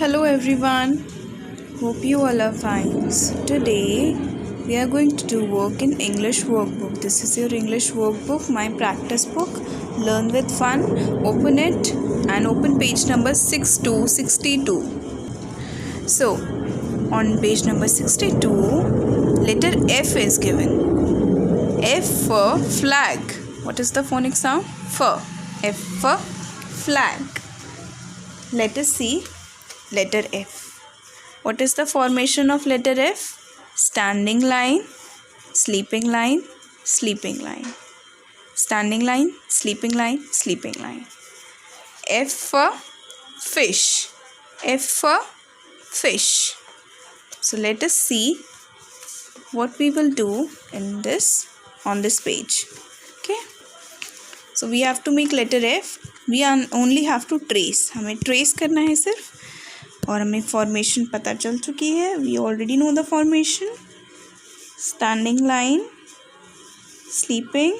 Hello everyone, hope you all are fine. So today we are going to do work in English workbook. This is your English workbook, my practice book. Learn with fun. Open it and open page number 6262. So on page number 62, letter F is given. F for flag. What is the phonic sound? F. F for flag. Let us see letter F. What is the formation of letter F? Standing line, sleeping line, sleeping line. Standing line, sleeping line, sleeping line. F for fish. F for fish. So let us see what we will do in this on this page. Okay. So we have to make letter F. We only have to trace. हमें trace करना है सिर्फ. और हमें formation पता चल चुकी है. We already know the formation. Standing line, sleeping,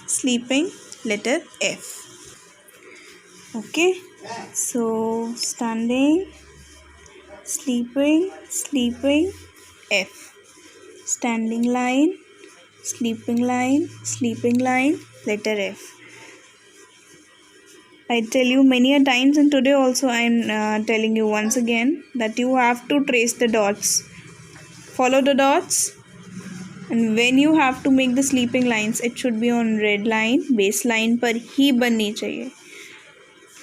sleeping, letter F. Okay, so standing, sleeping, sleeping, F. Standing line, sleeping line, sleeping line, letter F. I tell you many a times, and today also I am telling you once again that you have to trace the dots. Follow the dots, and when you have to make the sleeping lines, it should be on red line. Base line पर ही बननी चाहिए.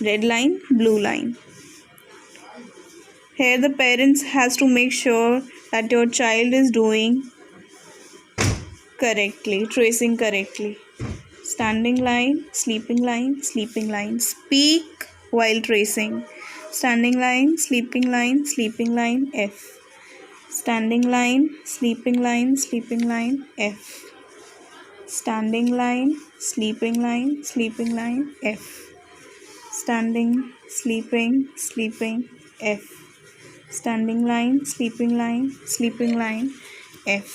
Red line, blue line. Here the parents has to make sure that your child is doing correctly, tracing correctly. Standing line, sleeping line, sleeping line. Speak while tracing. Standing line, sleeping line, sleeping line, F. Standing line, sleeping line, sleeping line, F. Standing line, sleeping line, sleeping line, F. Standing, sleeping, sleeping, F. Standing line, sleeping line, F.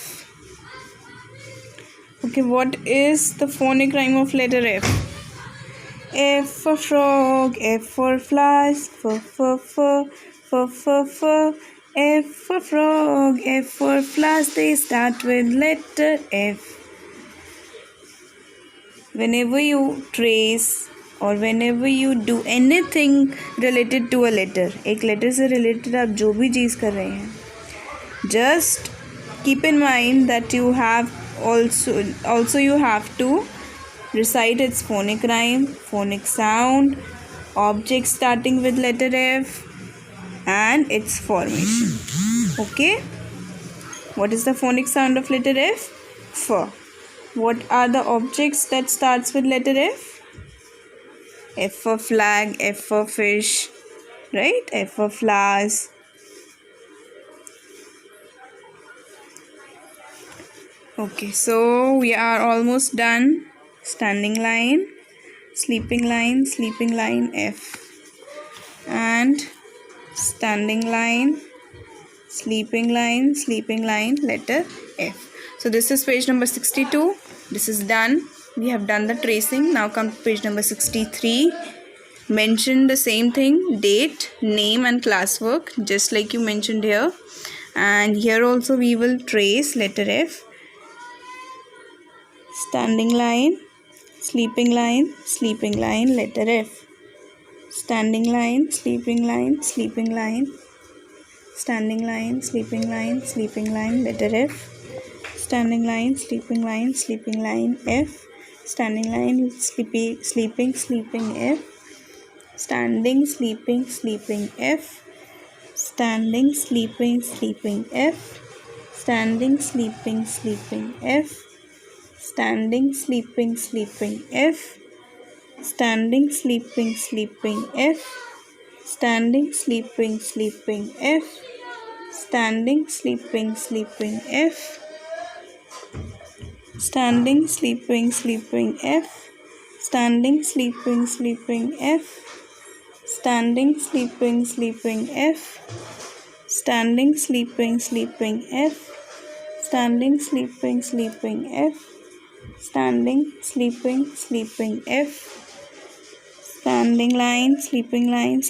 Okay, what is the phonic rhyme of letter F? F for frog, F for flies, F for frog, F for flies. They start with letter F. Whenever you trace or whenever you do anything related to a letter, एक letter से related आप जो भी चीज़ कर रहे हैं, just keep in mind that you have also you have to recite its phonic rhyme, phonic sound, object starting with letter F, and its formation. Okay, what is the phonic sound of letter F? F. What are the objects that starts with letter F? F for flag, F for fish, right? F for flowers. Okay, so we are almost done. Standing line, sleeping line, F. And standing line, sleeping line, letter F. So this is page number 62. This is done. We have done the tracing. Now come to page number 63. Mention the same thing, date, name and classwork, just like you mentioned here. And here also we will trace letter F. Standing line, sleeping line, letter F. Standing line, sleeping line, standing line, sleeping line, letter F. Standing line, sleeping line, F. Standing line, sleeping, F. Standing, sleeping, F. Standing, sleeping, F. Standing, sleeping, F. Standing, sleeping, F. Standing, sleeping, F. Standing, sleeping, F. Standing, sleeping, F. Standing, sleeping, F. Standing, sleeping, F. Standing, sleeping, F. Standing, sleeping, F. Standing, sleeping, F. Standing, sleeping, F. Standing line, sleeping line.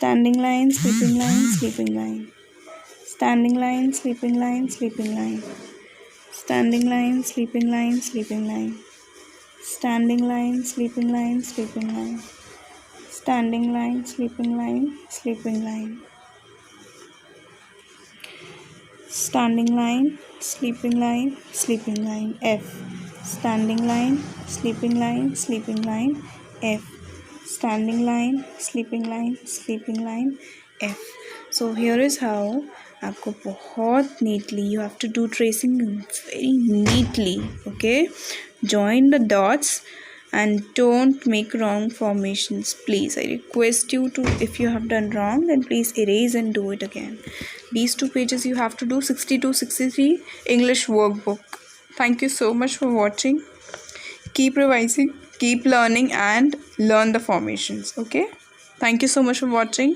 standing line, sleeping line, sleeping line, standing line, sleeping line, sleeping line, standing line, sleeping line, sleeping line, standing line, sleeping line, sleeping line, standing line, sleeping line, sleeping line, standing line, sleeping line, sleeping line, F, standing line, sleeping line, sleeping line, F, standing line, sleeping line, sleeping line, F. So here is how आपको बहुत neatly you have to do tracing very neatly. Okay, join the dots and don't make wrong formations, please. I request you to, if you have done wrong, then please erase and do it again. These 2 pages you have to do 60 to 63 English workbook. Thank you so much for watching. Keep revising, keep learning, and learn the formations. Okay, thank you so much for watching.